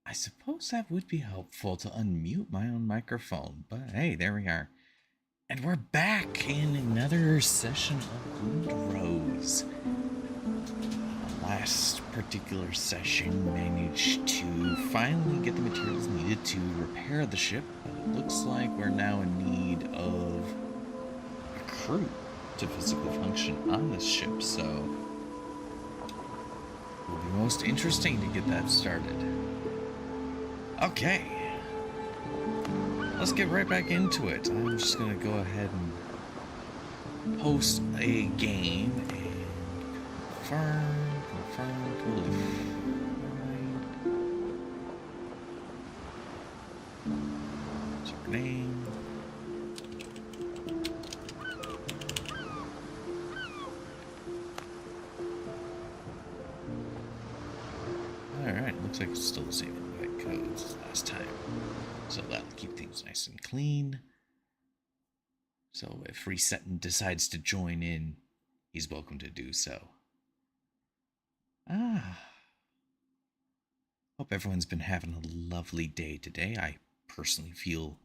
I suppose that would be helpful to unmute my own microphone, but hey, there we are. And we're back in another session of Windrose. Last particular session managed to finally get the materials needed to repair the ship, but it looks like we're now in need of a crew to physically function on this ship, so it will be most interesting to get that started. Okay, let's get right back into it. I'm just gonna go ahead and post a game and confirm, totally fine. What's your name? Alright, looks like it's still the same invite codes as last time. So that'll keep things nice and clean. So if Resetting decides to join in, he's welcome to do so. Hope everyone's been having a lovely day today. I personally feel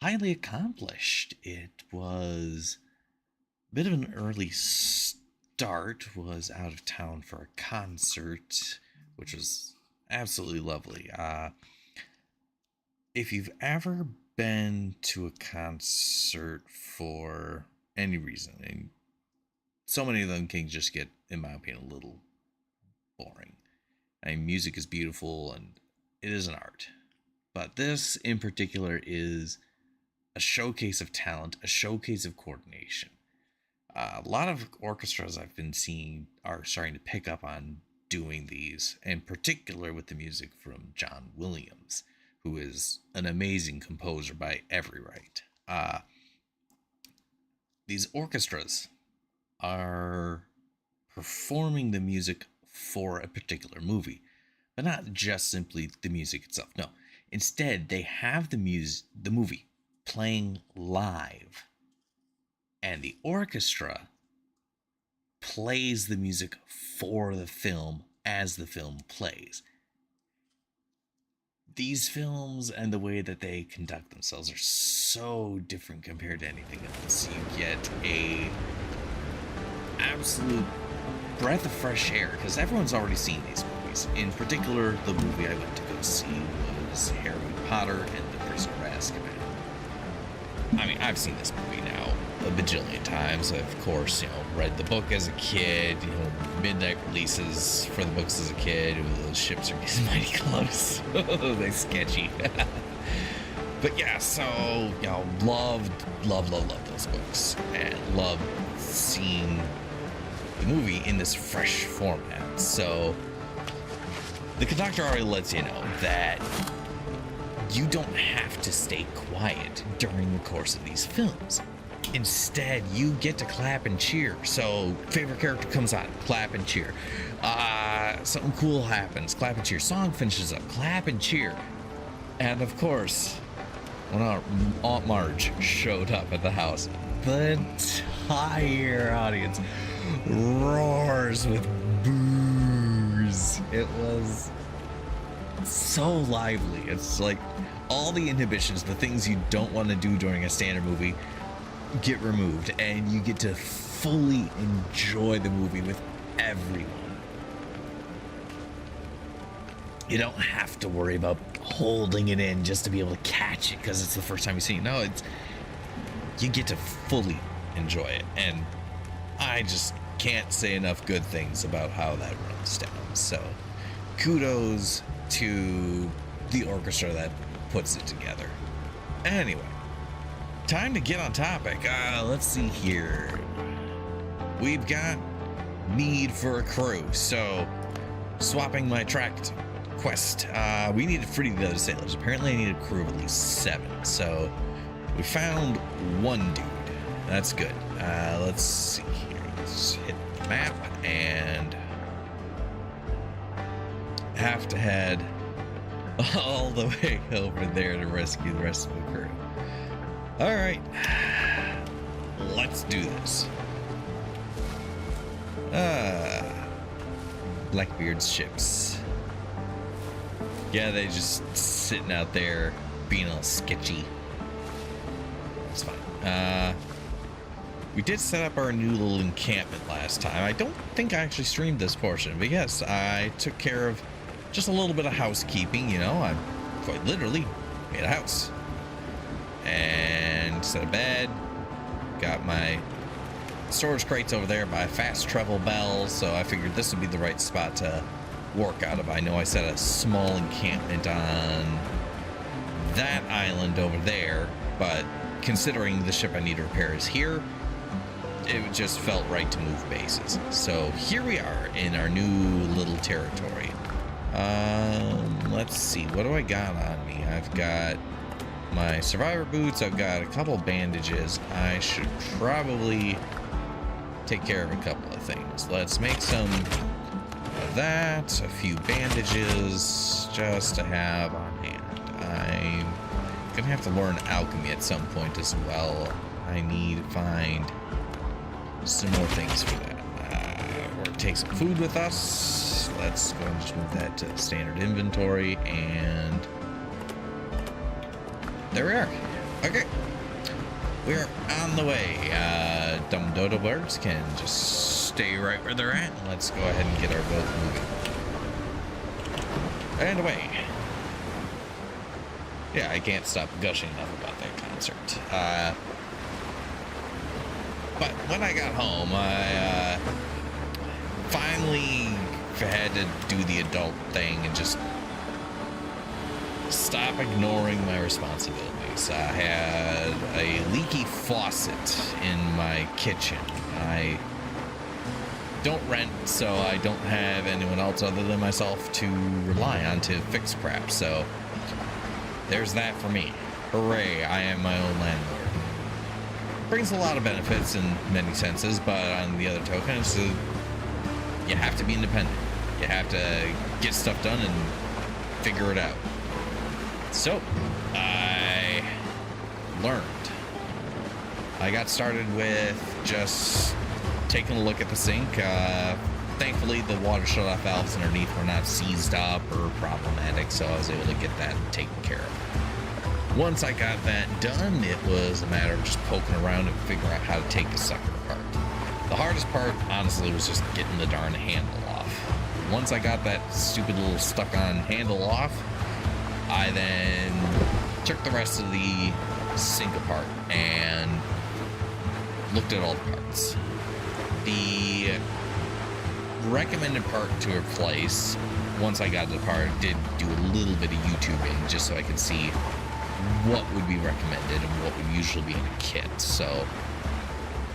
highly accomplished. It was a bit of an early start. Was out of town for a concert, which was absolutely lovely. If you've ever been to a concert for any reason, and so many of them can just get, in my opinion, a little boring. I mean, music is beautiful and it is an art, but this in particular is a showcase of talent, a showcase of coordination. A lot of orchestras I've been seeing are starting to pick up on doing these, in particular with the music from John Williams, who is an amazing composer by every right. These orchestras are performing the music for a particular movie, but not just simply the music itself. No, instead they have the movie playing live, and the orchestra plays the music for the film as the film plays. These films and the way that they conduct themselves are so different compared to anything else. You get a absolute breath of fresh air, because everyone's already seen these movies. In particular, the movie I went to go see was Harry Potter and the Prisoner of Azkaban. I mean, I've seen this movie now a bajillion times. Of course, read the book as a kid, midnight releases for the books as a kid. Those ships are getting mighty close. They're sketchy. But yeah, so, loved those books, and loved seeing the movie in this fresh format. So the conductor already lets you know that you don't have to stay quiet during the course of these films. Instead, you get to clap and cheer. So favorite character comes on, clap and cheer. Something cool happens, clap and cheer. Song finishes up, clap and cheer. And of course, when our Aunt Marge showed up at the house, the entire audience roars with boos. It was so lively. It's like all the inhibitions, the things you don't want to do during a standard movie, get removed, and you get to fully enjoy the movie with everyone. You don't have to worry about holding it in just to be able to catch it because it's the first time you see it. No, you get to fully enjoy it, and I just can't say enough good things about how that runs down. So kudos to the orchestra that puts it together. Anyway, time to get on topic. Let's see here. We've got need for a crew, so swapping my track quest. We needed 40 other sailors. Apparently I need a crew of at least 7, so we found one dude. That's good. Let's see here. Let's hit the map and have to head all the way over there to rescue the rest of the crew. All right, let's do this. Blackbeard's ships. Yeah, they just sitting out there being all sketchy. It's fine. We did set up our new little encampment last time. I don't think I actually streamed this portion, but yes, I took care of just a little bit of housekeeping, you know. I quite literally made a house. And set a bed. Got my storage crates over there by fast travel bells, so I figured this would be the right spot to work out of. I know I set a small encampment on that island over there, but considering the ship I need to repair is here, it just felt right to move bases. So here we are in our new little territory. Let's see, what do I got on me? I've got my survivor boots, I've got a couple bandages. I should probably take care of a couple of things. Let's make some of that, a few bandages just to have on hand. I'm gonna have to learn alchemy at some point as well. I need to find some more things for that. Or take some food with us. Let's go and just move that to standard inventory, and there we are. Okay, we are on the way. Dumb dodo birds can just stay right where they're at. Let's go ahead and get our boat moving. And away. Yeah, I can't stop gushing enough about that concert. But when I got home, I finally had to do the adult thing and just stop ignoring my responsibilities. I had a leaky faucet in my kitchen. I don't rent, so I don't have anyone else other than myself to rely on to fix crap. So there's that for me. Hooray, I am my own landlord. Brings a lot of benefits in many senses, but on the other token, it's you have to be independent. You have to get stuff done and figure it out. So, I learned. I got started with just taking a look at the sink. Thankfully, the water shut-off valves underneath were not seized up or problematic, so I was able to get that taken care of. Once I got that done, it was a matter of just poking around and figuring out how to take the sucker apart. The hardest part, honestly, was just getting the darn handle off. Once I got that stupid little stuck-on handle off, I then took the rest of the sink apart and looked at all the parts. The recommended part to replace, once I got the part, did do a little bit of YouTubing just so I could see what would be recommended and what would usually be in a kit. So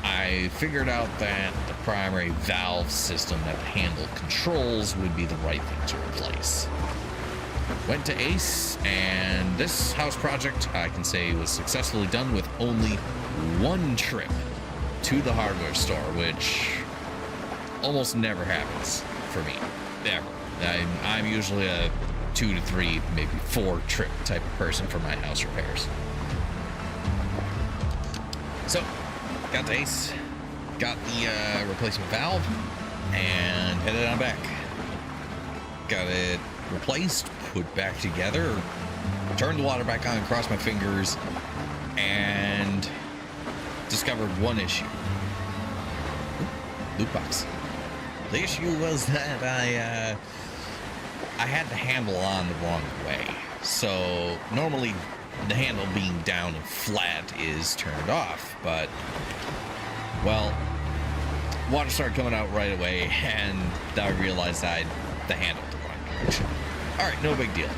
I figured out that the primary valve system that the handle controls would be the right thing to replace. Went to Ace, and this house project, I can say, was successfully done with only one trip to the hardware store, which almost never happens for me, ever. I'm usually a 2 to 3, maybe 4 trip type of person for my house repairs. So, got to Ace, got the replacement valve, and headed on back. Got it replaced, put back together, turned the water back on, crossed my fingers, and discovered one issue. Loot box. The issue was that I had the handle on the wrong way. So normally the handle being down and flat is turned off, but well, water started coming out right away, and I realized I had the handle the wrong direction. All right, no big deal.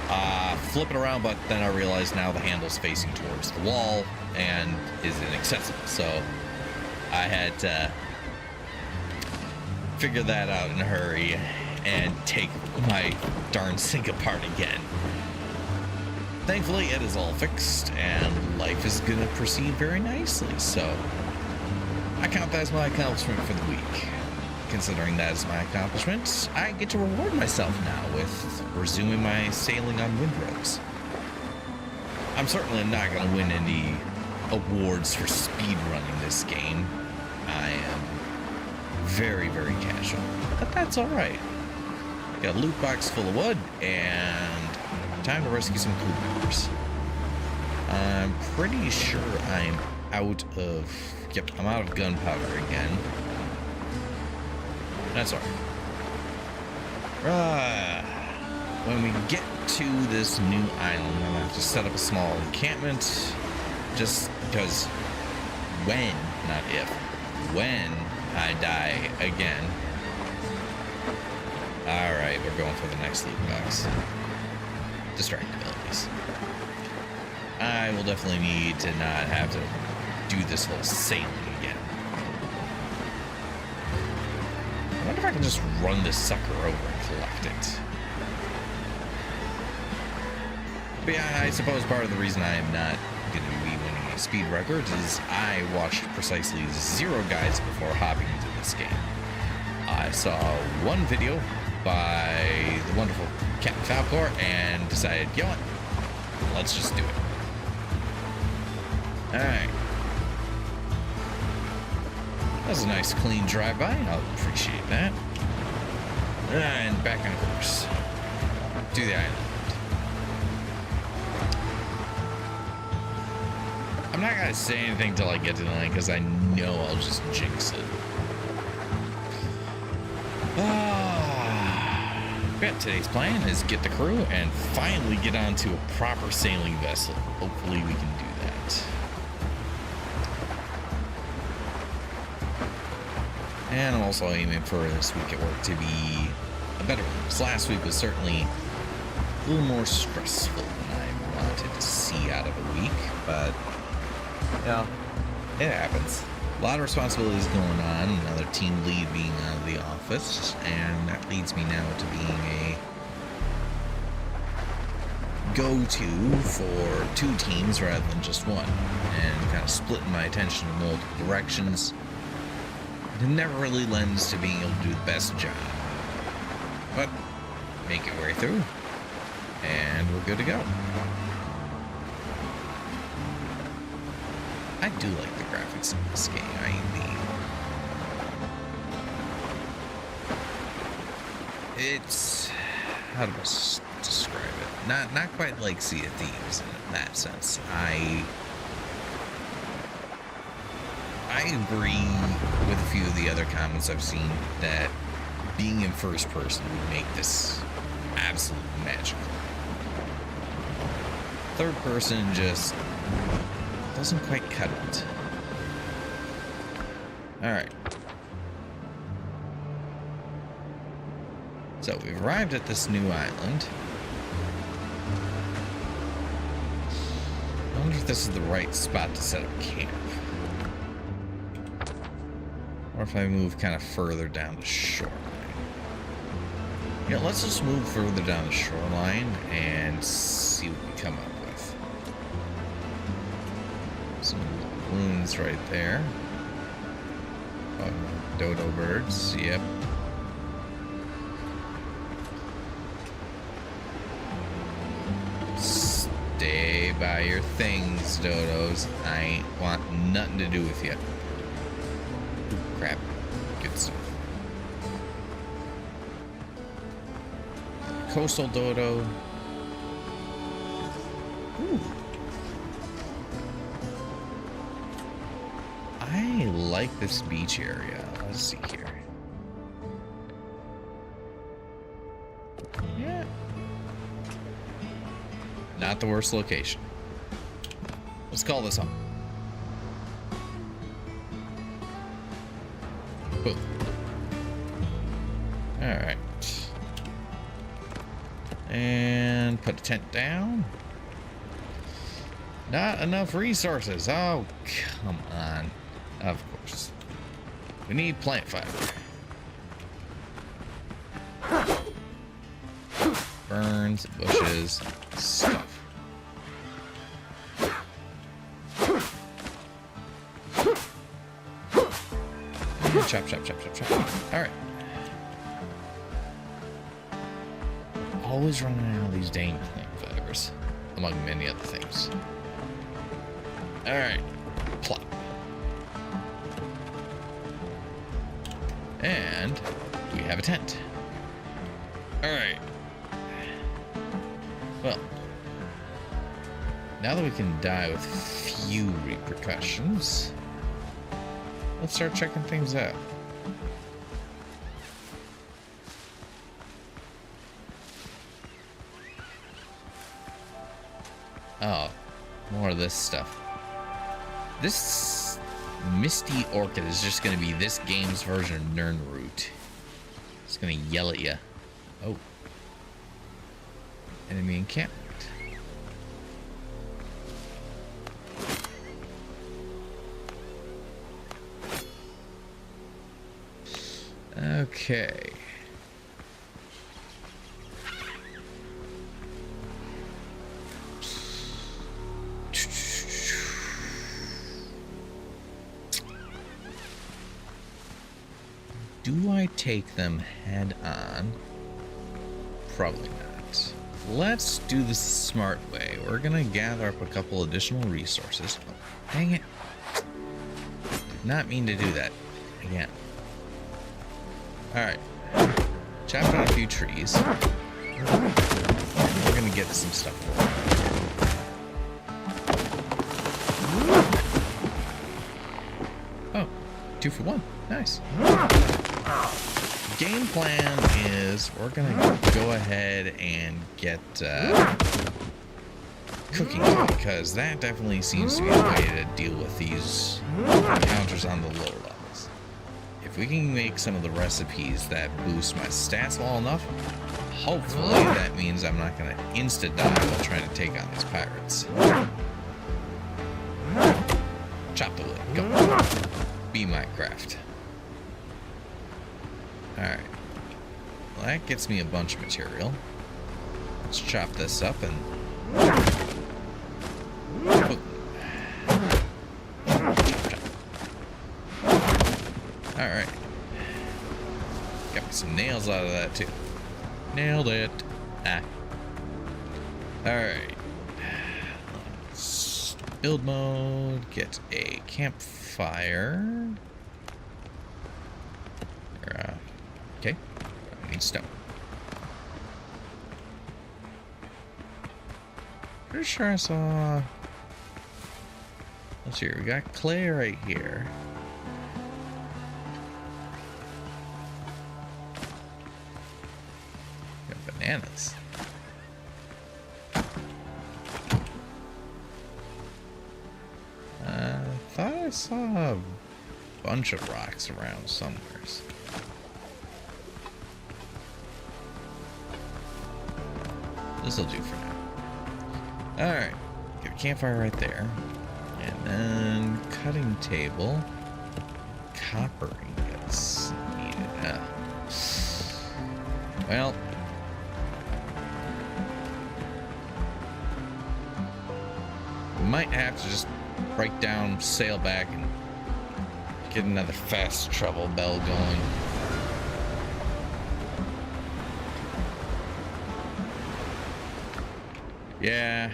Flip it around, but then I realized now the handle's facing towards the wall and is inaccessible. So I had to figure that out in a hurry and take my darn sink apart again. Thankfully, it is all fixed, and life is gonna proceed very nicely. So I count that as my accomplishment for the week. Considering that is my accomplishment, I get to reward myself now with resuming my sailing on Windrose. I'm certainly not going to win any awards for speedrunning this game. I am very, very casual, but that's alright. Got a loot box full of wood, and time to rescue some crew members. I'm pretty sure I'm out of... Yep, I'm out of gunpowder again. That's alright. When we get to this new island, I'm gonna have to set up a small encampment. Just because when, not if, when I die again. Alright, we're going for the next loot box. Distractibilities. I will definitely need to not have to do this whole sailing again. I wonder if I can just run this sucker over and collect it. But yeah, I suppose part of the reason I am not going to be winning a speed record is I watched precisely 0 guides before hopping into this game. I saw one video by the wonderful Captain Falcor and decided, you know what, let's just do it. Alright. That was a nice clean drive-by. I'll appreciate that. And back on course to the island. I'm not gonna say anything till I get to the island because I know I'll just jinx it. Yeah, today's plan is get the crew and finally get onto a proper sailing vessel. Hopefully we can do that. And I'm also aiming for this week at work to be a better one. This last week was certainly a little more stressful than I wanted to see out of a week, but yeah, it happens. A lot of responsibilities going on, another team lead being out of the office, and that leads me now to being a go-to for 2 teams rather than just one, and kind of splitting my attention in multiple directions. It never really lends to being able to do the best job, but make it way through, and we're good to go. I do like the graphics in this game. I mean, it's, how do I describe it? Not quite like Sea of Thieves in that sense. I agree with a few of the other comments I've seen that being in first person would make this absolutely magical. Third person just doesn't quite cut it. Alright. So we've arrived at this new island. I wonder if this is the right spot to set up camp. Or if I move kind of further down the shoreline. Yeah, let's just move further down the shoreline and see what we come up with. Some ruins right there. Oh, dodo birds, yep. Stay by your things, dodos. I ain't want nothing to do with you. Crap. Good stuff. Coastal dodo. Ooh. I like this beach area. Let's see here. Yeah. Not the worst location. Let's call this home. Boom. Alright. And put a tent down. Not enough resources. Oh, come on. Of course. We need plant fiber. Ferns, bushes, stuff. Chop, chop, chop, chop, chop. Alright. Always running out of these dang plant fibers, among many other things. Alright. Plop. And we have a tent. Alright. Well, now that we can die with few repercussions, let's start checking things out. Oh, more of this stuff. This Misty Orchid is just going to be this game's version of Nirnroot. It's going to yell at you. Oh. Enemy encampment. Okay. Do I take them head on? Probably not. Let's do this the smart way. We're gonna gather up a couple additional resources. Oh, dang it. Did not mean to do that. Again. Alright. Chop down a few trees. We're gonna get some stuff. Oh, 2 for 1. Nice. Game plan is we're gonna go ahead and get cooking, because that definitely seems to be the way to deal with these encounters on the lower levels. If we can make some of the recipes that boost my stats well enough, hopefully that means I'm not gonna insta-die while trying to take on these pirates. Chop the wood. Go. Be my craft. Alright. Well, that gets me a bunch of material. Let's chop this up and... Oh. Alright. Got me some nails out of that too. Nailed it. Ah. Alright. Let's build mode. Get a campfire. Okay. I need stone. Pretty sure I saw... Let's see, we got clay right here. Got bananas. I thought I saw a bunch of rocks around somewhere. This'll do for now. Alright. Get a campfire right there. And then cutting table. Copper ingots needed. Well. We might have to just break down, sail back, and get another fast travel bell going. Yeah.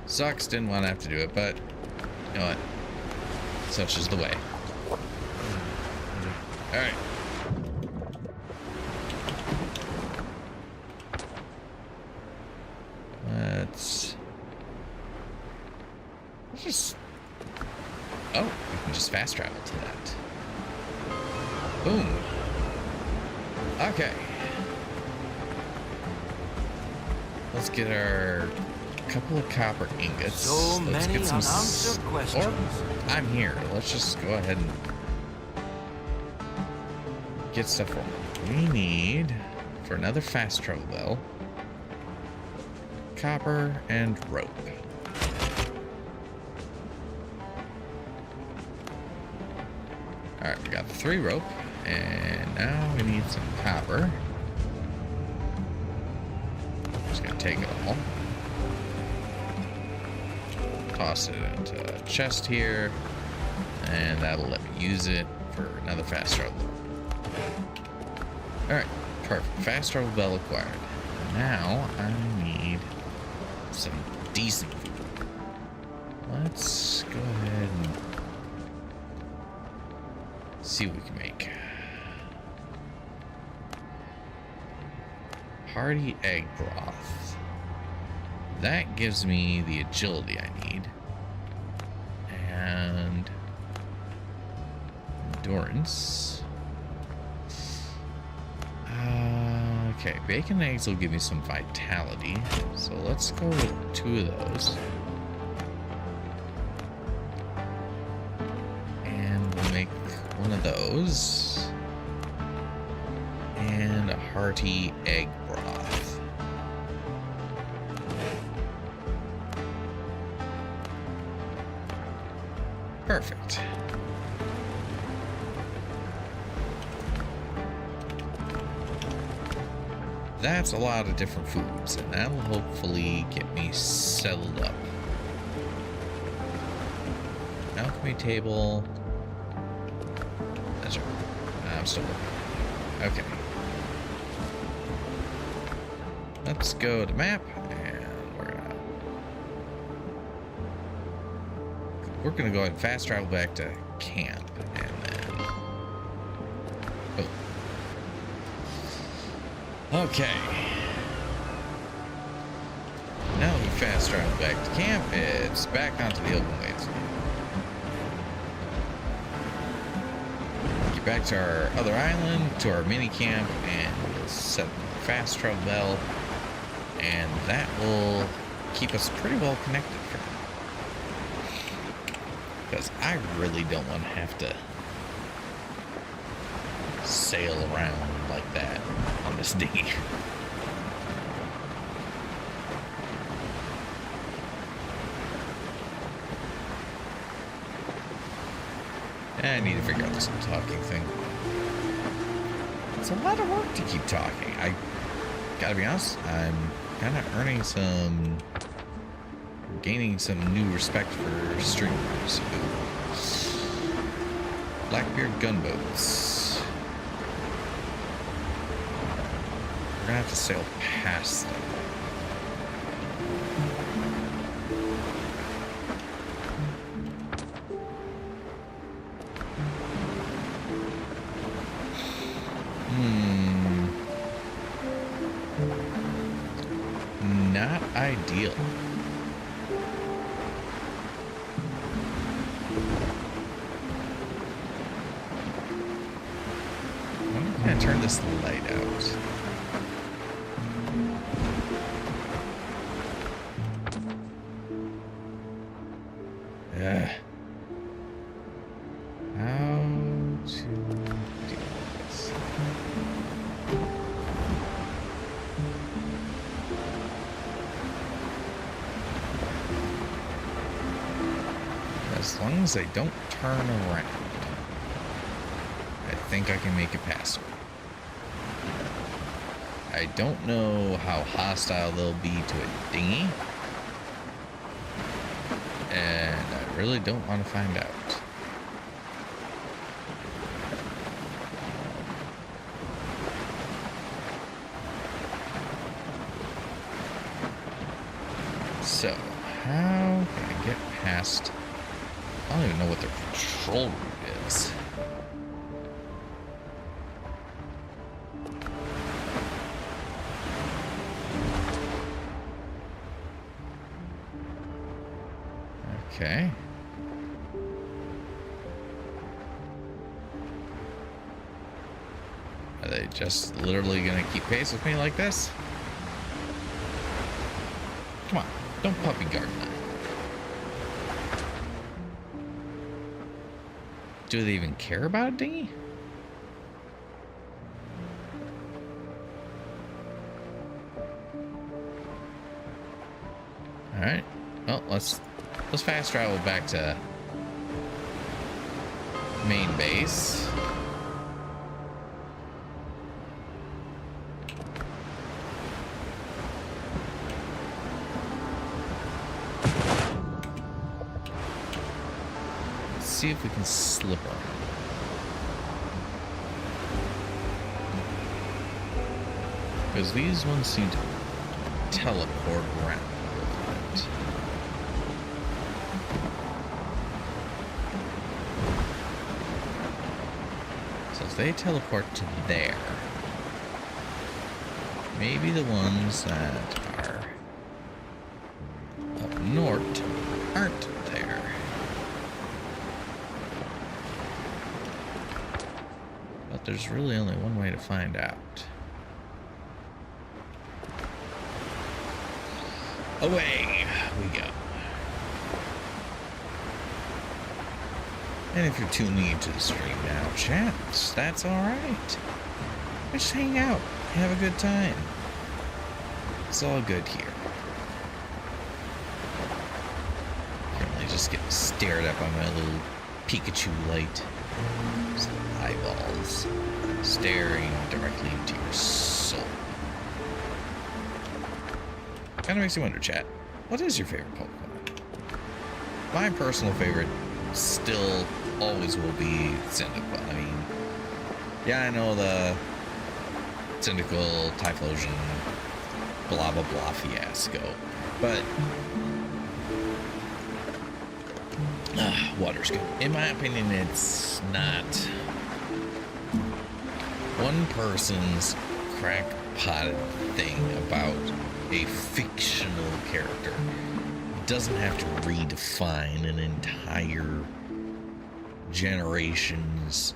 Sucks, didn't want to have to do it, but you know what? Such is the way. Alright. Let's just... Oh, we can just fast travel to that. Boom. Okay. Let's get our couple of copper ingots. So Let's many get some unanswered questions. Or, I'm here. Let's just go ahead and get stuff for me. We need, for another fast travel bell, copper and rope. Alright, we got the 3 rope, and now we need some copper. Just gonna take it all. Toss it into a chest here, and that'll let me use it for another fast travel. Alright, perfect. Fast travel bell acquired. Now I need some decent food. Let's go ahead and see what we can make. Hearty egg broth. That gives me the agility I need. And endurance. Okay, bacon and eggs will give me some vitality. So let's go with 2 of those. And we'll make 1 of those. And a hearty egg broth. Perfect. That's a lot of different foods, and that'll hopefully get me settled up. Alchemy table. That's right. I'm still looking. Okay. Let's go to map, and we're gonna go ahead and fast travel back to camp, and then boom. Okay. Now that we fast travel back to camp, it's back onto the open ways. Get back to our other island, to our mini camp, and we'll set the fast travel bell, and that will keep us pretty well connected for now. Because I really don't want to have to sail around like that on this dinghy. I need to figure out this talking thing. It's a lot of work to keep talking. I gotta be honest, I'm kind of gaining some new respect for streamers. Blackbeard gunboats. We're gonna have to sail past them. Not ideal. I'm gonna turn this light out. How to do this? As long as they don't turn around, I think I can make it past them. I don't know how hostile they'll be to a dinghy, and I really don't want to find out. So, how can I get past? I don't even know what their control route is. Okay. Are they just literally gonna keep pace with me like this? Come on, don't puppy guard that. Do they even care about a dinghy? All right. Well, let's fast travel back to main base. See if we can slip around. Because these ones seem to teleport around a little bit. So if they teleport to there, Maybe the ones that are up north aren't there. But there's really only one way to find out. Away we go. And if you're tuning into the stream now, chat, that's alright. Just hang out, have a good time. It's all good here. Currently just getting stared at by my little Pikachu light. Some eyeballs staring directly into your soul. Kind of makes you wonder, chat, what is your favorite Pokemon? My personal favorite still always will be Cyndaquil. I mean, yeah, I know the Cyndaquil, Typhlosion, blah blah blah fiasco, but water's good. In my opinion, it's not one person's crackpotted thing about a fictional character. It doesn't have to redefine an entire generation's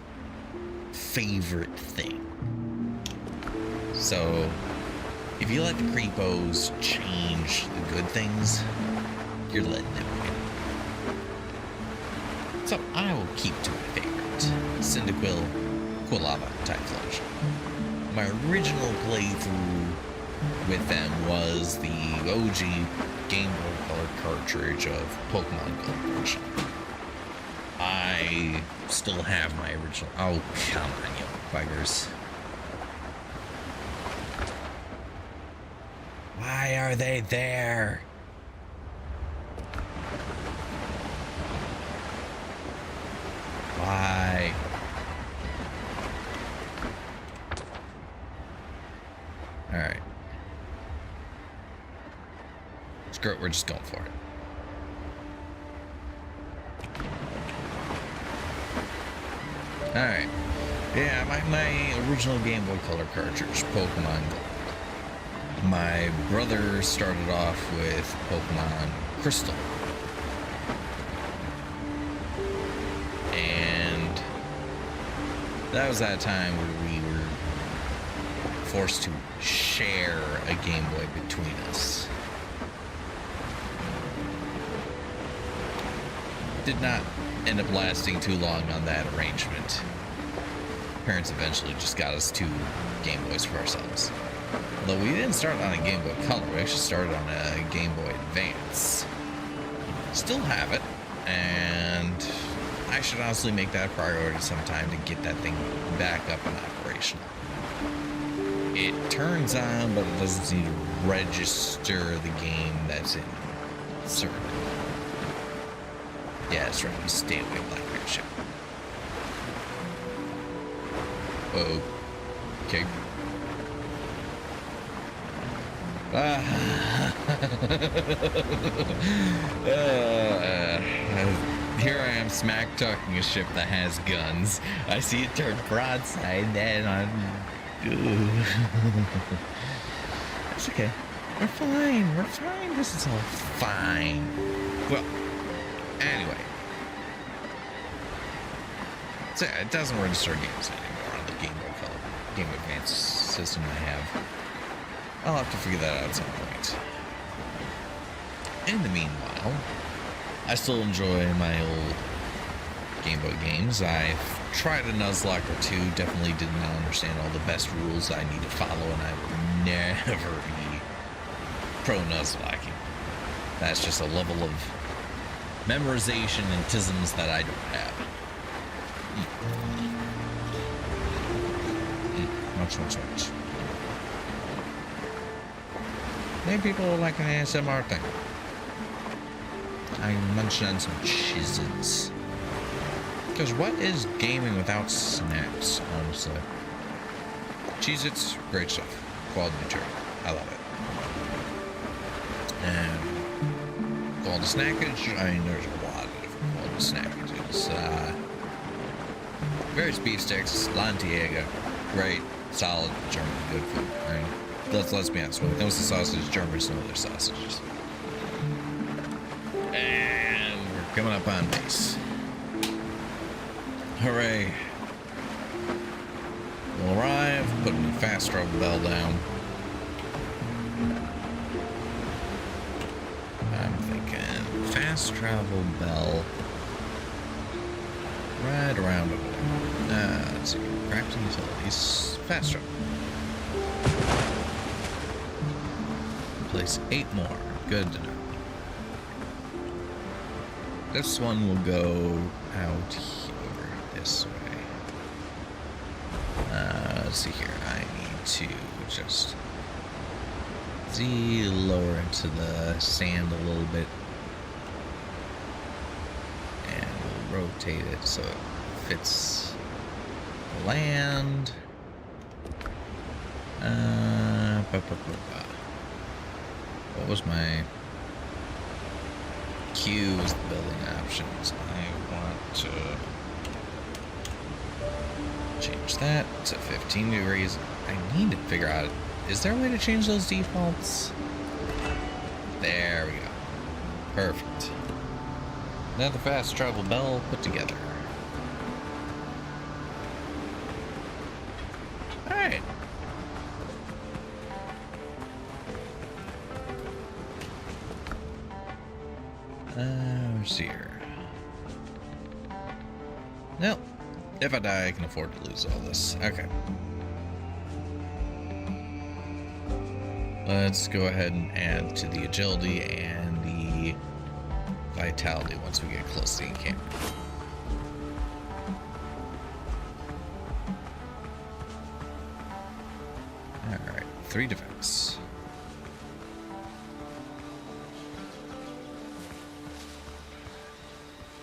favorite thing. So, if you let the creepos change the good things, you're letting them win. So, I will keep to my favorite. Cyndaquil, Quilava, Typhlosion. My original playthrough with them was the OG Game Boy Color cartridge of Pokemon Gold version. I still have my original. Oh, come on, you buggers. Why are they there? Why? Alright. Screw it, we're just going for it. Alright. Yeah, my original Game Boy Color cartridge, Pokemon Gold. My brother started off with Pokemon Crystal. And that was that time where we were forced to share a Game Boy between us. Did not end up lasting too long on that arrangement. Parents eventually just got us 2 Game Boys for ourselves. Although we didn't start on a Game Boy Color, we actually started on a Game Boy Advance. Still have it, and I should honestly make that a priority sometime to get that thing back up and operational. It turns on, but it doesn't seem to register the game that's in certain. Yeah, that's right, you stay away from Blackbeard ship. Oh, okay. Here I am smack talking a ship that has guns. I see it turn broadside, then I'm. It's okay. We're fine. We're fine. This is all fine. Well, anyway. So it doesn't register games anymore on the Game Boy Color, Game Boy Advance system I have. I'll have to figure that out at some point. In the meanwhile, I still enjoy my old Game Boy games. I've tried a Nuzlocke or 2, definitely did not understand all the best rules I need to follow, and I will never be pro Nuzlocking. That's just a level of memorization and tisms that I don't have. Much. Maybe people like an ASMR thing. I munched on some Cheez-Its. Because what is gaming without snacks, honestly? Cheez-Its, great stuff. Quality material. I love it. And quality snackage, I mean, there's a lot of different quality snackages. Various beef sticks, Lantiega, great, solid, German, good food. I mean, let's be honest. When it comes to sausage, Germans know their sausages. And we're coming up on base. Hooray. We'll arrive, putting the fast travel bell down. I'm thinking fast travel bell right around over there. Let's see. Crafting utilities. Fast travel. Place 8 more. Good to know. This one will go out over this way. Let's see here. I need to just lower into the sand a little bit. And we'll rotate it so it fits the land. What was my Q was the building options. I want to change that to 15 degrees. I need to figure out, is there a way to change those defaults? There we go. Perfect. Now the fast travel bell put together. Alright. Where's here? Nope. If I die, I can afford to lose all this. Okay. Let's go ahead and add to the agility and the vitality once we get close to the encampment. Alright, 3 defense.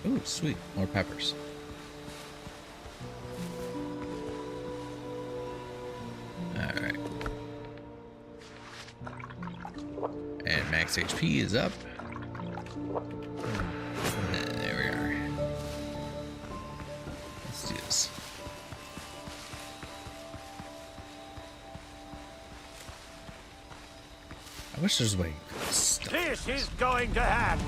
Ooh, sweet. More peppers. Alright. And max HP is up. There we are. Let's do this. I wish there was a way. This is going to happen.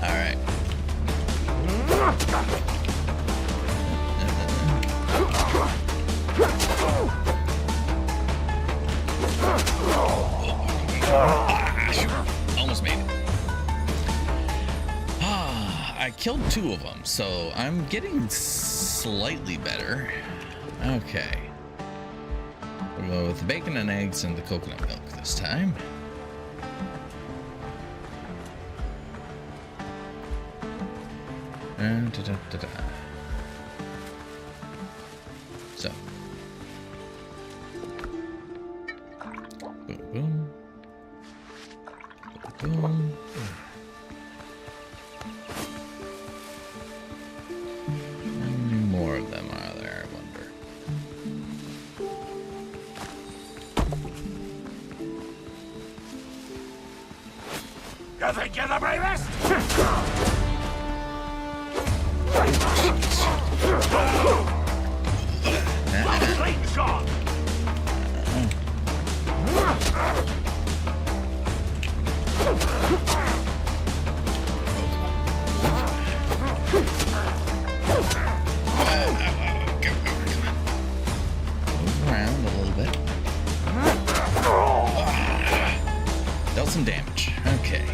Alright. Almost made it. I killed 2 of them, so I'm getting slightly better. Okay. We'll go with the bacon and eggs and the coconut milk this time. And So. Boom, boom. Boom, boom. How many more of them are there, I wonder? You think you're the bravest? Slingshot! Move around a little bit. Dealt some damage. Okay.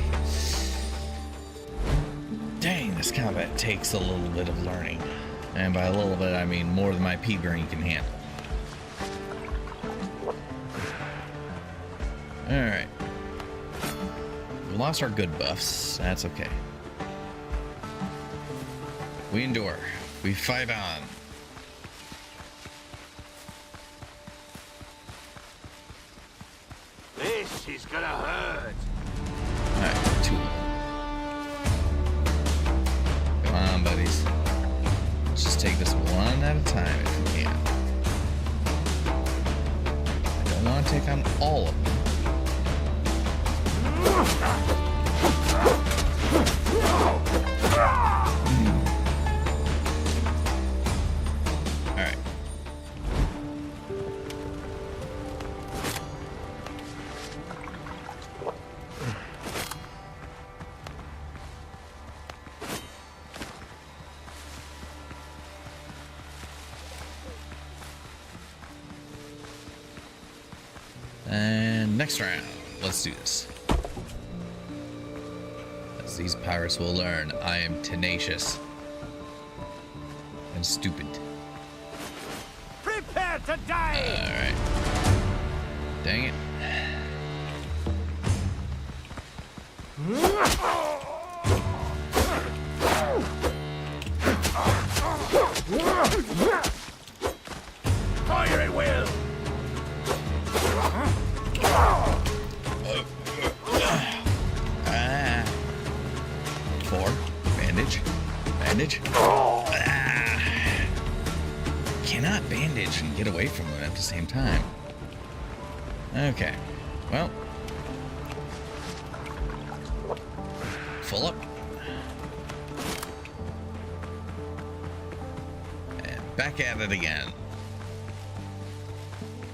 Dang, this combat takes a little bit of learning. And by a little bit, I mean more than my pea brain can handle. Alright. We lost our good buffs. That's okay. We endure. We fight on. This is gonna hurt. Alright, 2 of them. Come on, buddies. Let's just take this one at a time if we can. I don't want to take on all of them. next round. Let's do this. As these pirates will learn, I am tenacious and stupid. Prepare to die! Alright. Dang it. Fire at will! Four. Bandage. Bandage. Cannot bandage and get away from them at the same time. Okay. Well. Full up. And back at it again.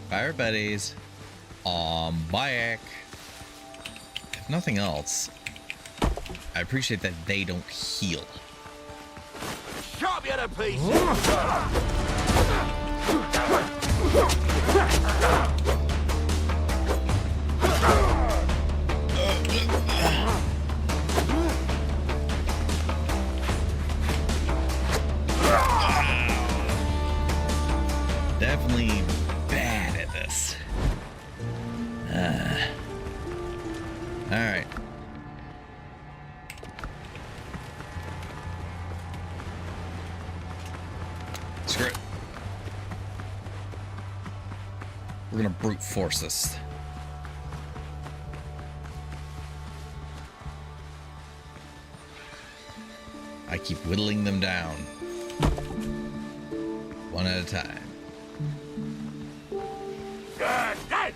Fire buddies. Back. If nothing else, I appreciate that they don't heal. Chop you to pieces! Definitely bad at this. Alright. Screw it. We're gonna brute force this. I keep whittling them down. One at a time. Good, dead!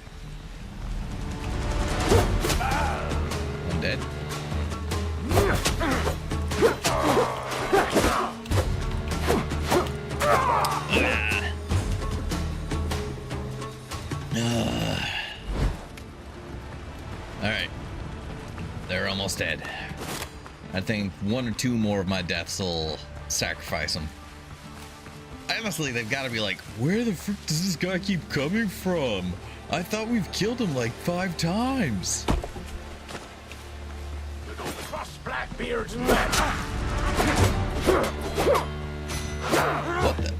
One dead. Alright. They're almost dead. I think one or two more of my deaths will sacrifice them. Honestly, they've got to be like, where the frick does this guy keep coming from? I thought we've killed him like 5 times. Little cross Blackbeard's men! What the?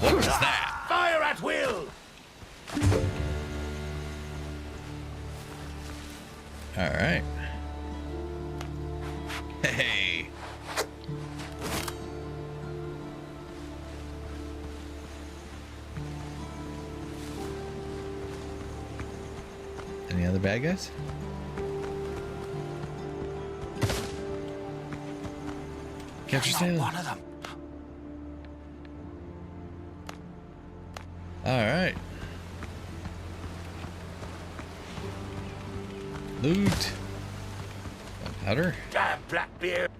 What was that? Fire at will! Alright. Hey. Any other bad guys? Capture Sailor. One of them. Alright. Loot. Gunpowder. Damn Blackbeard!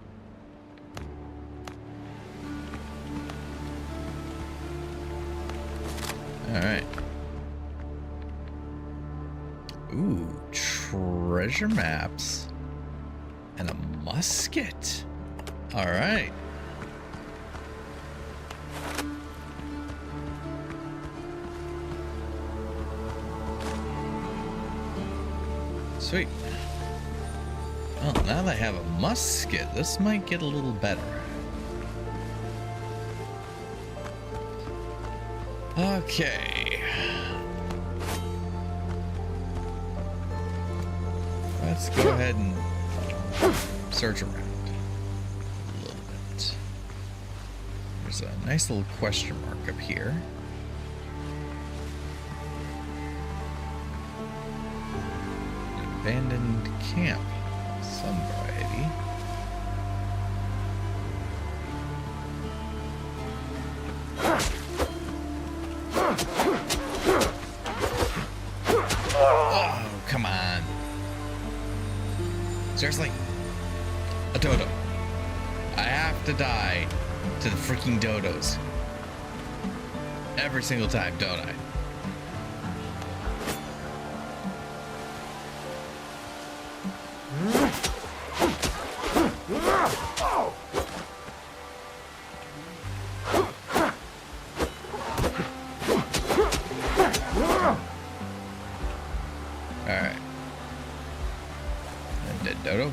Alright. Ooh, treasure maps. And a musket. Alright. Sweet. Well, now that I have a musket, this might get a little better. Okay. Let's go ahead and search around a little bit. There's a nice little question mark up here. An abandoned camp of some variety. Oh, come on. Seriously? A dodo. I have to die to the freaking dodos. Every single time, don't I? Alright. Dead dodo.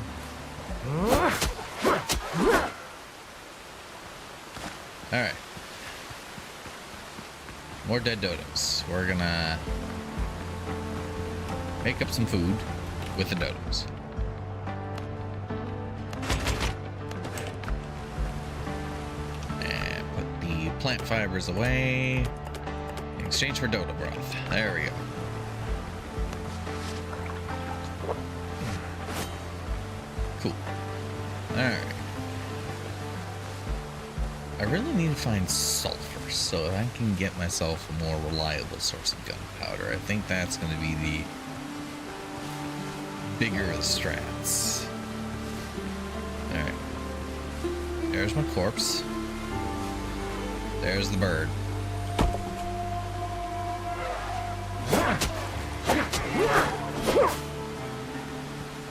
Alright. More dead dodos. We're gonna make up some food with the dodos. And put the plant fibers away in exchange for dodo broth. There we go. Cool. Alright. I really need to find sulfur so I can get myself a more reliable source of gunpowder. I think that's going to be the bigger of the strats. Alright. There's my corpse. There's the bird.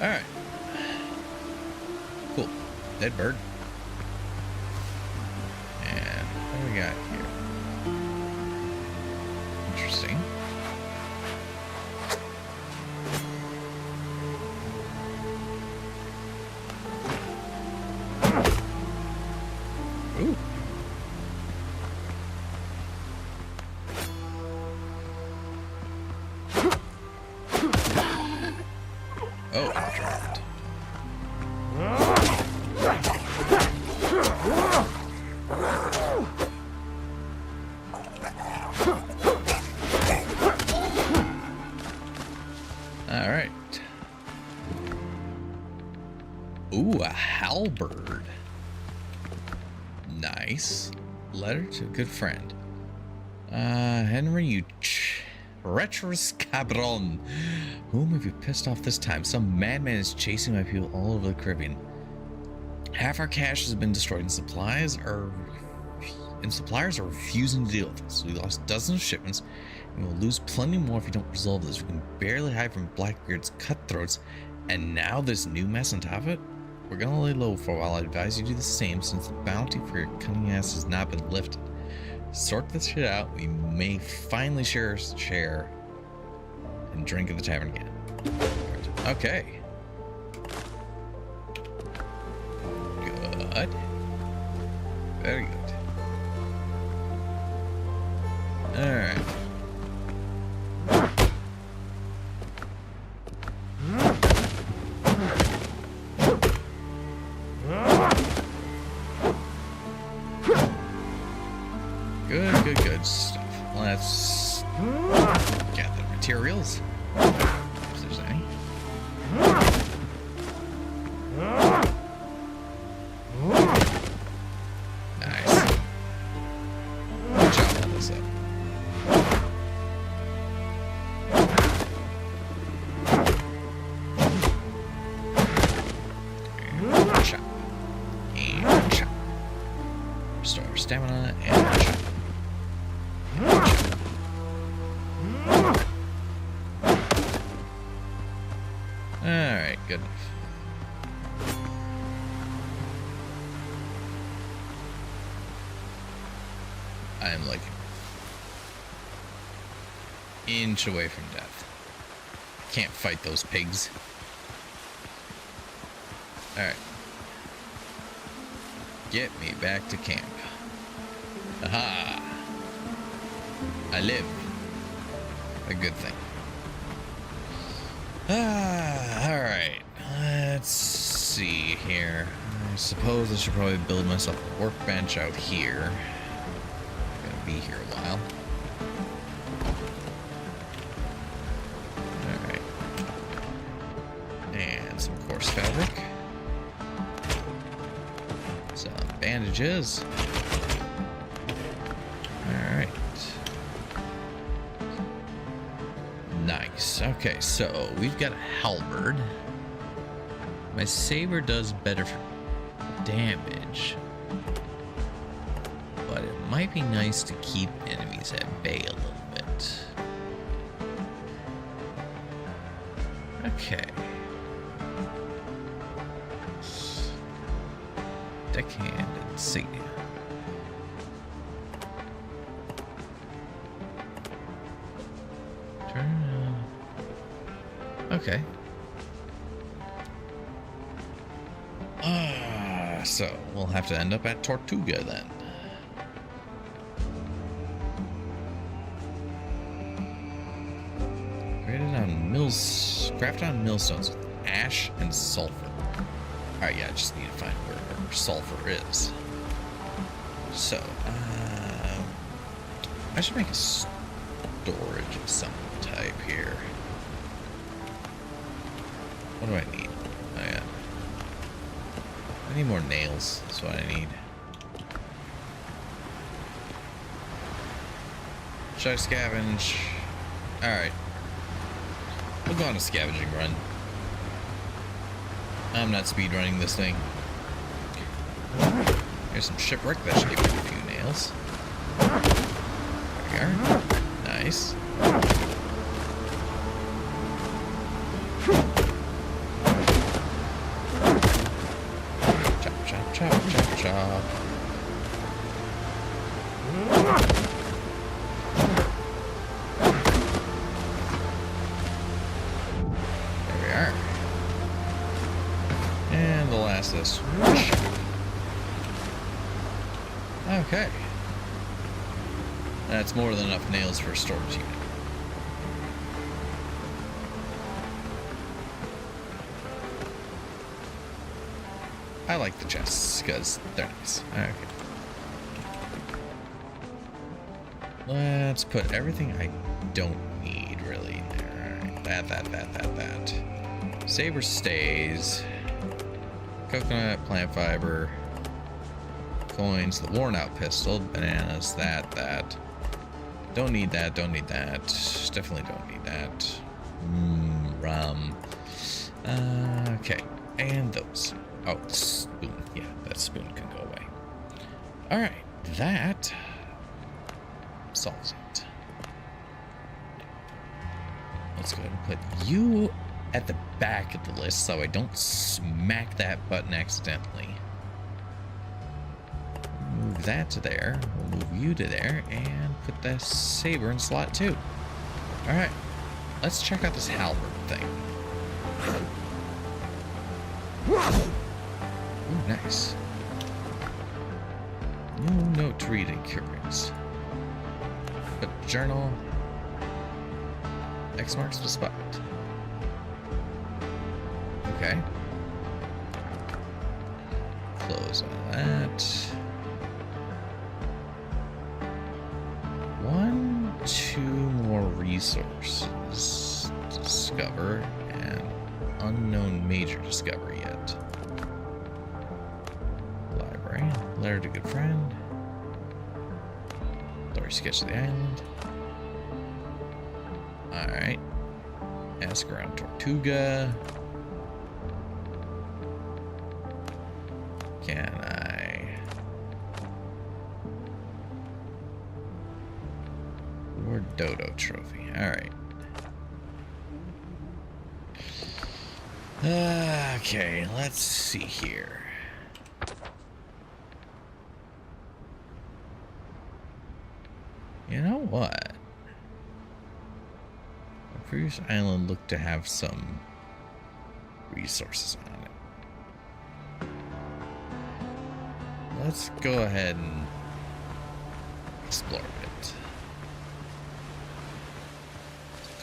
Alright. Cool. Dead bird. And what do we got here? Interesting. Ooh. Oh, I dropped. All right. Ooh, a halberd. Nice. Letter to a good friend. Henry, you treacherous cabron. Whom have you pissed off this time? Some madman is chasing my people all over the Caribbean. Half our cash has been destroyed, and suppliers are refusing to deal with this. We lost dozens of shipments, and we'll lose plenty more if you don't resolve this. We can barely hide from Blackbeard's cutthroats, and now this new mess on top of it? We're gonna lay low for a while. I advise you do the same, since the bounty for your cunning ass has not been lifted. Sort this shit out. We may finally share and drink at the tavern again. Okay. Good. Very good. Alright. Good stuff. Let's gather materials. If there's any. Nice. Chop all this up. And chop. And chop. Restore stamina and chop. Alright, good enough. I am like an inch away from death. Can't fight those pigs. Alright. Get me back to camp. Aha! I live. A good thing. Alright. Let's see here. I suppose I should probably build myself a workbench out here. I'm gonna be here a while. Alright. And some coarse fabric. Some bandages. Alright. Nice. Okay, so we've got a halberd. My saber does better for damage, but it might be nice to keep enemies at bay a little bit. Okay. Deckhand insignia. Okay. So, we'll have to end up at Tortuga then. Crafted on millstones with ash and sulfur. Alright, yeah, I just need to find where sulfur is. So, I should make a storage of some type here. What do I need? Oh, yeah. I need more nails. That's what I need. Should I scavenge? Alright. We'll go on a scavenging run. I'm not speedrunning this thing. Here's some shipwreck. That should give me a few nails. There we are. Nice. Chop, chop, chop, chop, chop. There we are. And the last of this. Okay. That's more than enough nails for a storage unit. I like the chests because they're nice. Okay. Let's put everything I don't need really in there. All right. That. Saber stays. Coconut, plant fiber. Coins, the worn out pistol, bananas, that. Don't need that, Definitely don't need that. Rum. Okay, and those. Oh, the spoon. Yeah, that spoon can go away. Alright, that solves it. Let's go ahead and put you at the back of the list so I don't smack that button accidentally. Move that to there. We'll move you to there and put the saber in slot 2. Alright, let's check out this halberd thing. Ooh, nice. No note to read in Curious. But journal. X marks the spot. Okay. Close on that. 2 more resources to discover and unknown major discovery yet. Library, letter to good friend. Story sketch of the island. Alright. Ask around Tortuga. Can I? Or Dodo trophy. Alright. Okay, let's see here. You know what? The previous island looked to have some resources on it. Let's go ahead and explore it.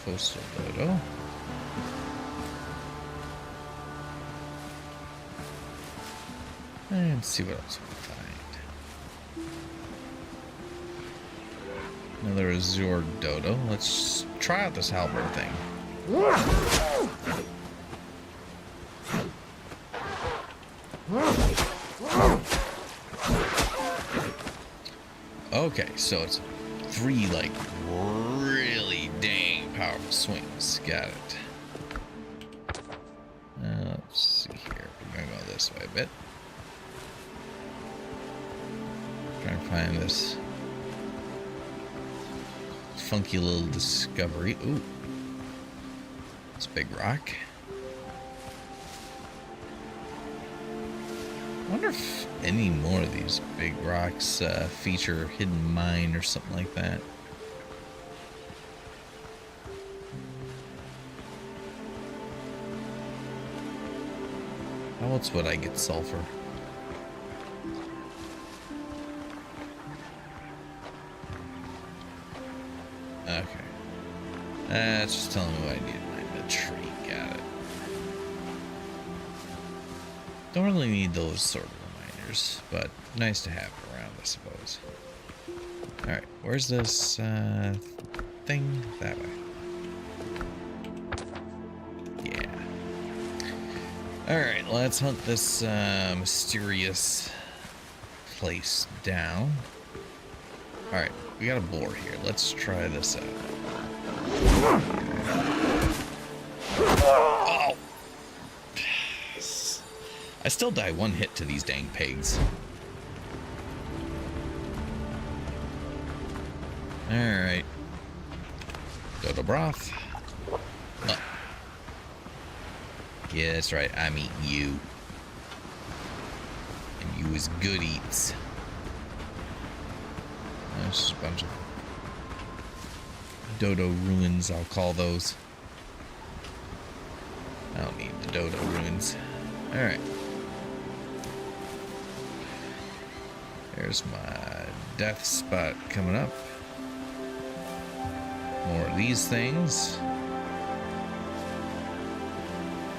Coastal Dodo. And see what else we can find. Another Azure Dodo. Let's try out this halberd thing. Okay, so it's 3 like really dang powerful swings. Got it. Let's see here. We're gonna go this way a bit. Try and find this funky little discovery. Ooh, it's a big rock. I wonder if any more of these big rocks feature a hidden mine or something like that. How else would I get sulfur? It's just telling me what I need to mine the tree. Got it. Don't really need those sort of reminders, but nice to have around, I suppose. Alright, where's this thing? That way. Yeah. Alright, let's hunt this mysterious place down. Alright, we got a boar here. Let's try this out. Oh! I still die one hit to these dang pigs. Alright. Dodo broth. Oh. Yeah, that's right. I'm eating you. And you is good eats. There's just a bunch of dodo ruins, I'll call those. I don't need the dodo ruins. Alright. There's my death spot coming up. More of these things.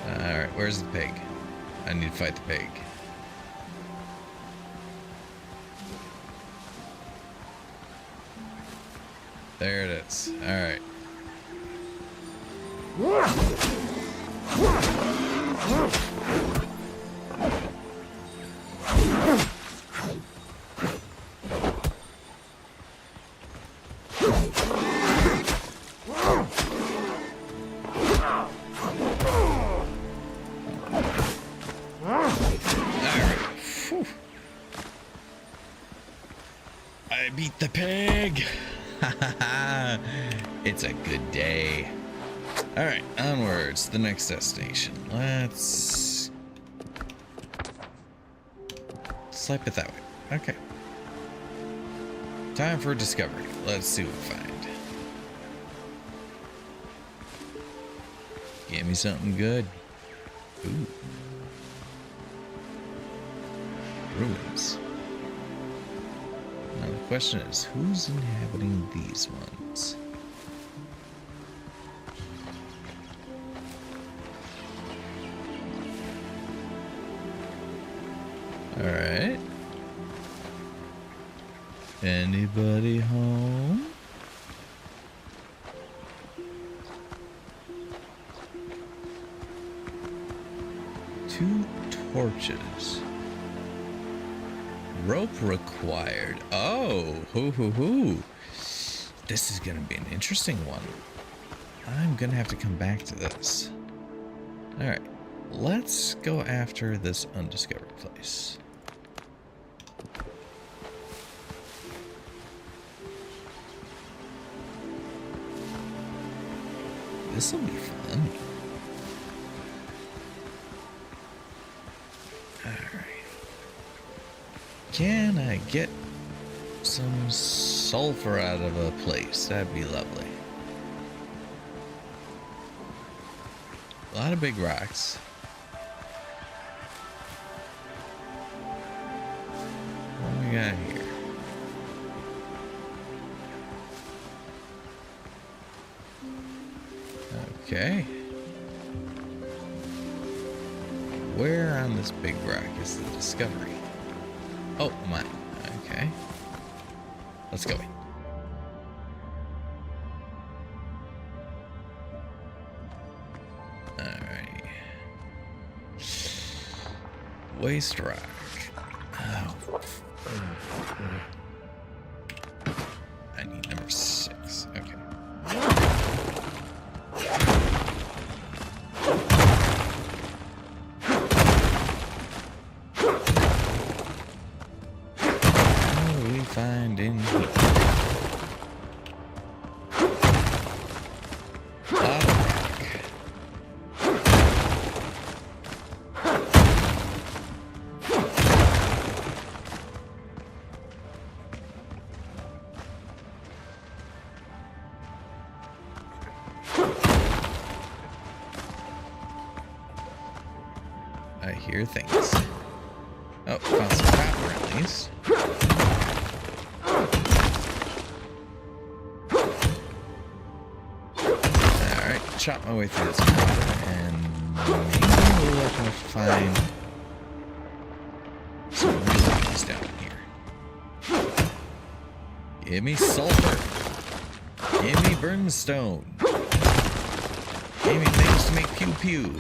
Alright, where's the pig? I need to fight the pig. There it is. Alright. I beat the pig! It's a good day. Alright, onwards to the next destination. Let's swipe it that way. Okay. Time for a discovery. Let's see what we find. Give me something good. Ooh. Ruins. Now the question is, who's inhabiting these ones? Alright. Anybody home? Two torches. Rope required. Oh, hoo. This is gonna be an interesting one. I'm gonna have to come back to this. Alright, let's go after this undiscovered place. This'll be fun. Alright. Can I get some sulfur out of a place? That'd be lovely. A lot of big rocks. What do we got here? Okay. Where on this big rock is the discovery? Oh, mine. Okay. Let's go in. Alright. Waste rock. Oh. I need number 6. Okay. Find in here. I hear things. Oh, found some copper at least. chop my way through this water, and maybe we'll look to find some rubies down here. Give me sulfur. Give me brimstone. Give me things to make pew pew.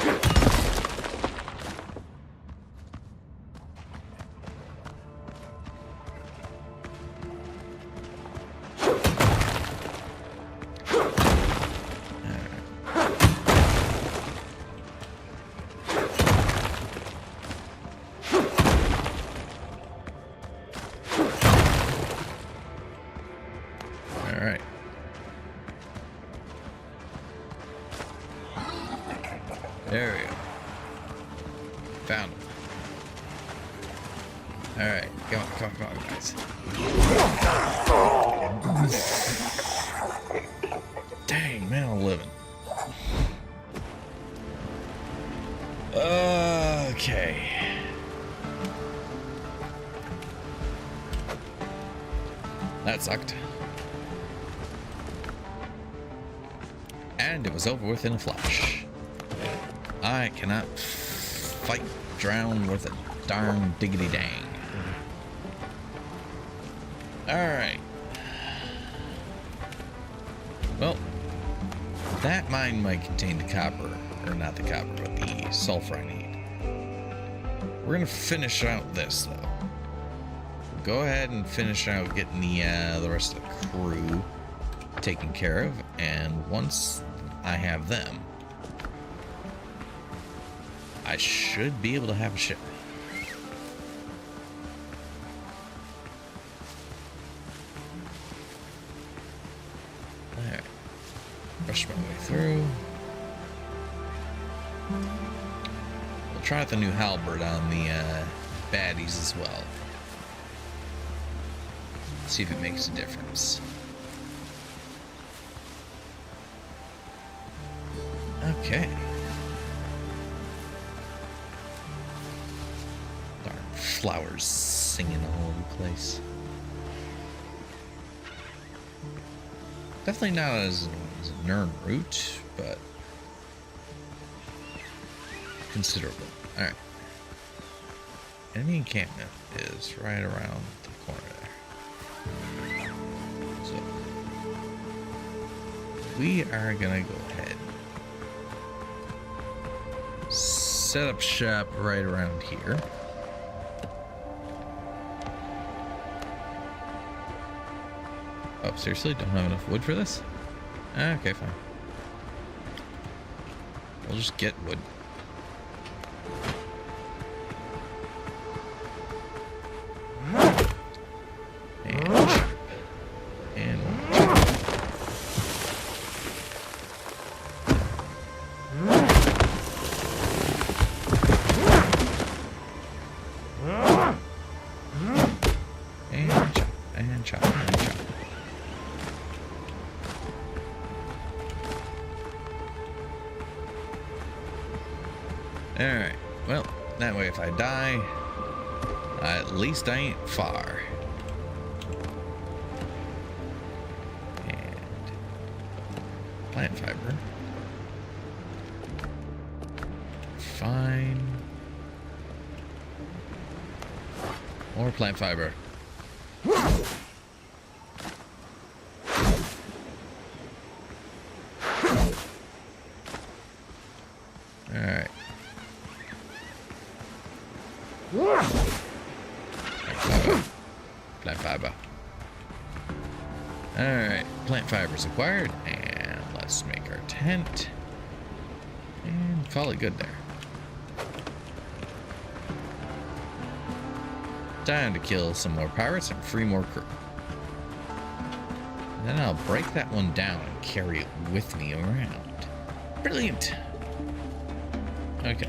Alright. There we go. Found him. Alright, come on, guys. Dang, man, I'm living. Okay. That sucked. And it was over with in a flash. I cannot fight drown with a darn diggity dang. Alright. Well, that mine might contain the copper, or not the copper, but the sulfur I need. We're gonna finish out this though. Go ahead and finish out getting the rest of the crew taken care of, and once I have them, I should be able to have a ship. Alright. Rush my way through. We'll try out the new halberd on the baddies as well. See if it makes a difference. Okay. Darn flowers singing all over the place. Definitely not as a Nern route, but considerable. Alright. Enemy encampment is right around the corner there. So we are gonna go ahead. Set up shop right around here. Oh, seriously? Don't have enough wood for this? Okay, fine. We'll just get wood. Alright, well, that way if I die, at least I ain't far. And plant fiber. Fine. More plant fiber. Alright. Plant fiber. Alright, plant fiber's acquired, and let's make our tent and call it good there. Time to kill some more pirates and free more crew. And then I'll break that one down and carry it with me around. Brilliant. Okay.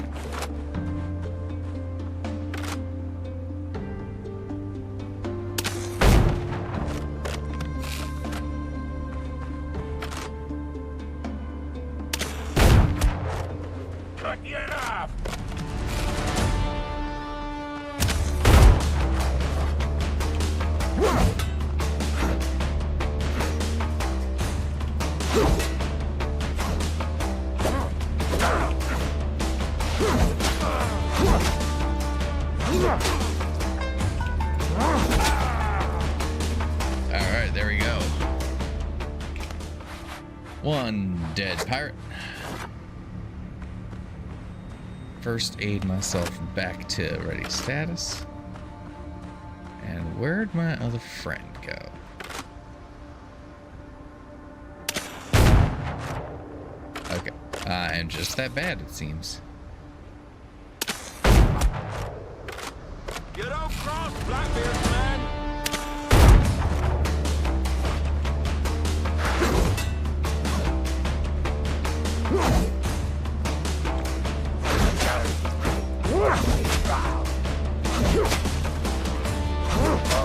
Cut you off! Alright, there we go. One dead pirate. First aid myself back to ready status. And where'd my other friend go? Okay, I'm just that bad, it seems. You don't cross Blackbeard's man.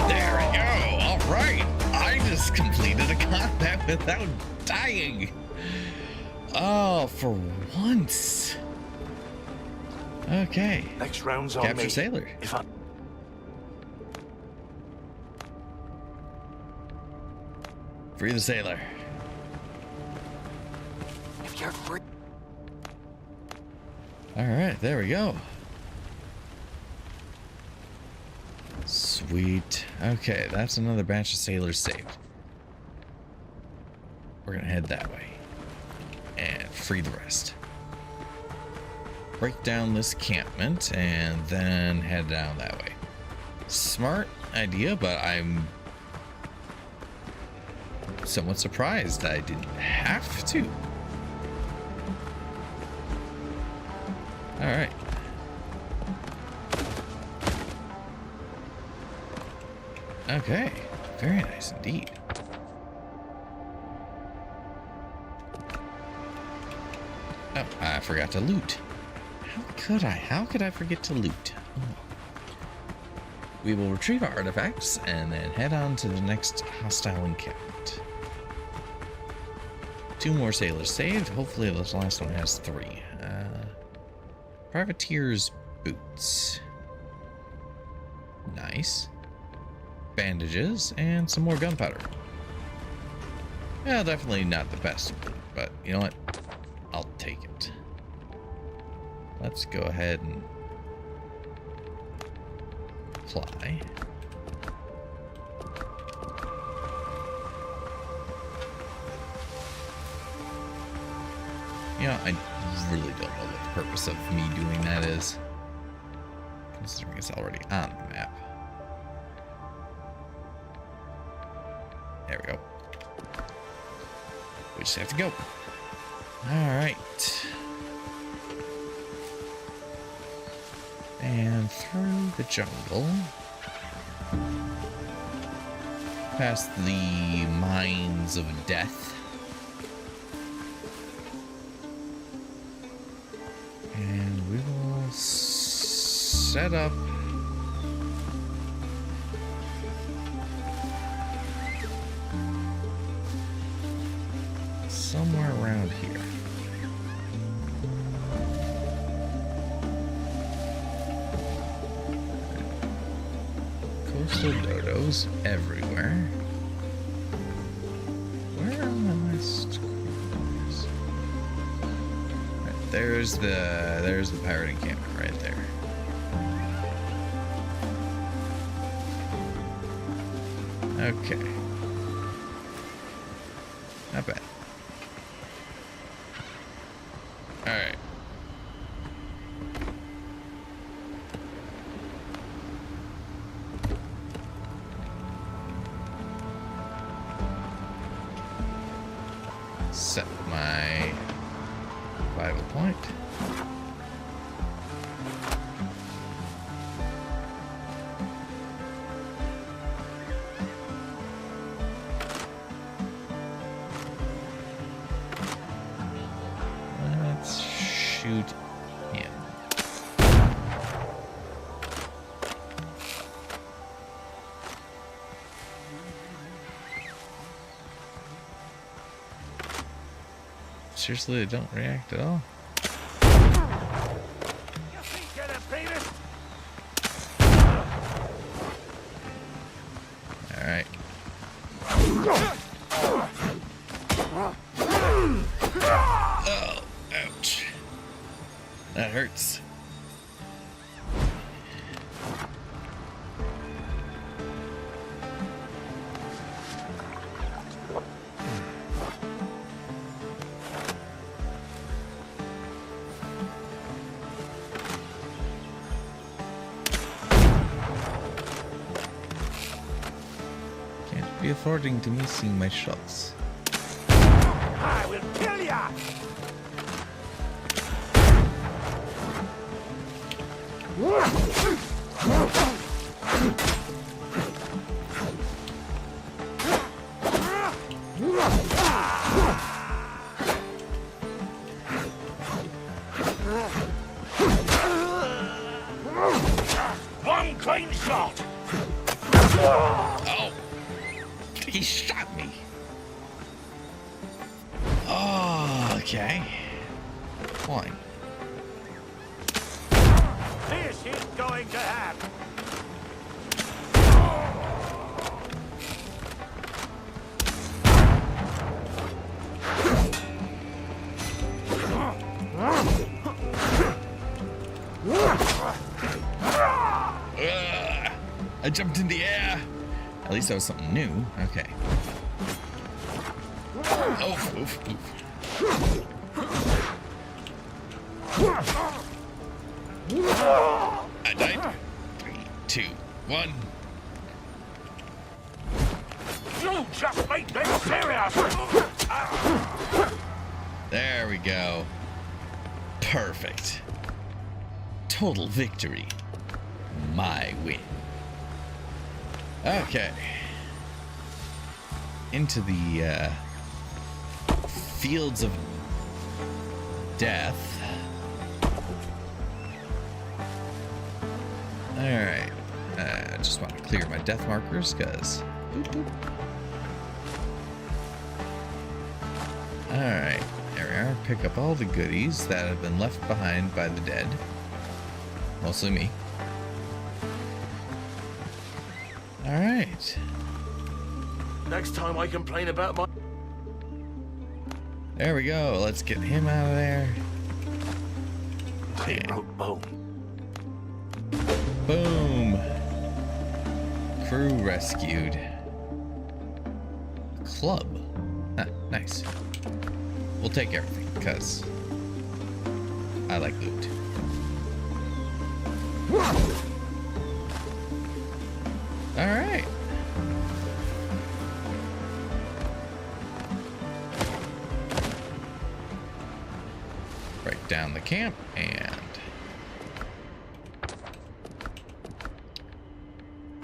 There we go. All right. I just completed a combat without dying. Oh, for once. Okay. Next round's on Capture me. sailor. If I... Free the sailor. If you're free... All right, there we go. Sweet. Okay, that's another batch of sailors saved. We're gonna head that way and free the rest. Break down this encampment and then head down that way. Smart idea, but I'm somewhat surprised I didn't have to. All right. Okay, very nice indeed. Oh, I forgot to loot. How could I forget to loot? Oh. We will retrieve our artifacts and then head on to the next hostile encampment. 2 more sailors saved. Hopefully this last one has 3. Privateer's boots. Nice. Bandages and some more gunpowder. Yeah, definitely not the best, but you know what? I'll take it. Let's go ahead and fly. Yeah, I really don't know what the purpose of me doing that is, considering it's already on the map. There we go. We just have to go. All right. And through the jungle. Past the mines of death. And we will set up somewhere around here. Coastal dodos everywhere. Where are my last corners? Right, there's the pirate encampment right there. Okay. Not bad. Alright. Set my survival point. Let's shoot him. Seriously, they don't react at all? You think you're the bravest? Alright. Oh, ouch. That hurts. be affording to me seeing my shots. I will kill ya! One clean shot! Oh! He shot me! Oh, okay. Fine. This is going to happen. I jumped in the air! At least that was something new. Okay. Oof, oof, oof. I died. 3, 2, 1. You just make this serious! There we go. Perfect. Total victory. My win. Okay. Into the fields of death. Alright. I just want to clear my death markers because. Alright. There we are. Pick up all the goodies that have been left behind by the dead. Mostly me. Alright. Next time I complain about my... There we go. Let's get him out of there. They wrote bone. Boom. Crew rescued. Club. Ah, nice. We'll take everything, because I like loot. Alright. Break down the camp and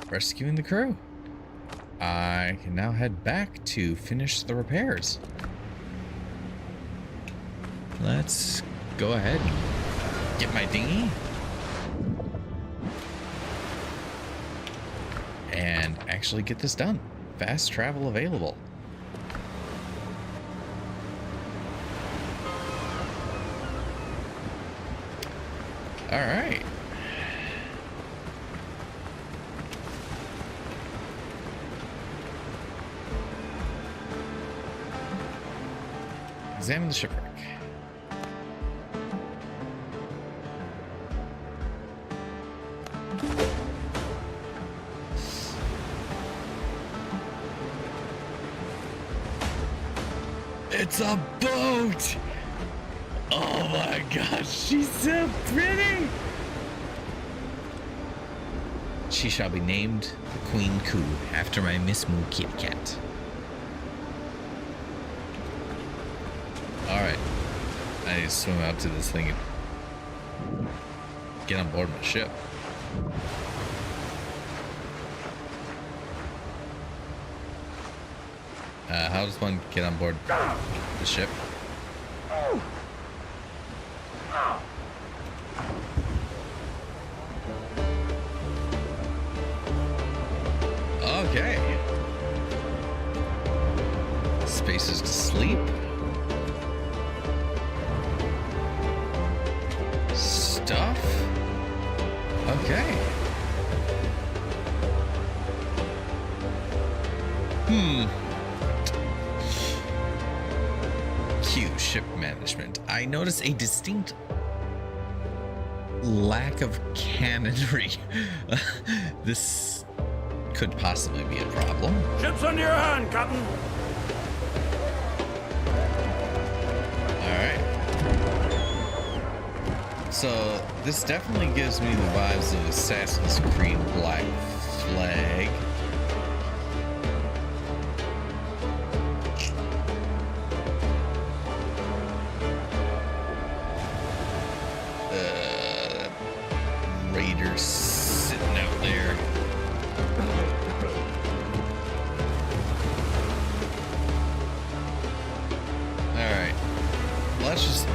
rescuing the crew. I can now head back to finish the repairs. Let's go ahead and get my dinghy and actually get this done. Fast travel available. All right. Examine the shipwreck. It's a boat! Oh my gosh, she's so pretty! She shall be named the Queen Coo, after my Miss Moo kitty cat. Alright. I need to swim out to this thing and get on board my ship. How does one get on board the ship? Okay. Spaces to sleep. Stuff. Okay. Q, ship management. I notice a distinct lack of cannonry. This could possibly be a problem. Ship's under your hand, Captain. Alright. So, this definitely gives me the vibes of Assassin's Creed Black Flag. raiders sitting out there. Alright. Let's just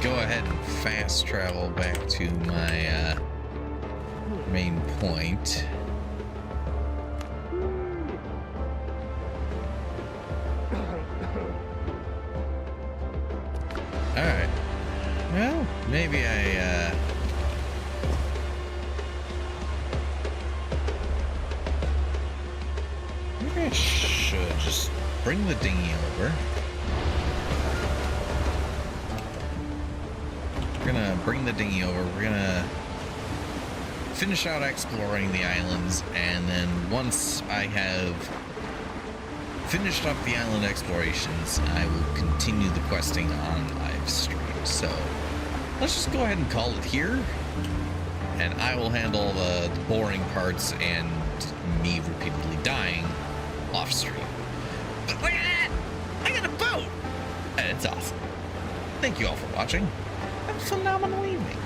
go ahead and fast travel back to my main point. Alright. Well, maybe maybe I should just bring the dinghy over. We're gonna bring the dinghy over. We're gonna finish out exploring the islands, and then once I have finished up the island explorations, I will continue the questing on live stream. So let's just go ahead and call it here, and I will handle the boring parts and me repeatedly dying off stream. But look at that! I got a boat! And it's awesome. Thank you all for watching. Have a phenomenal evening.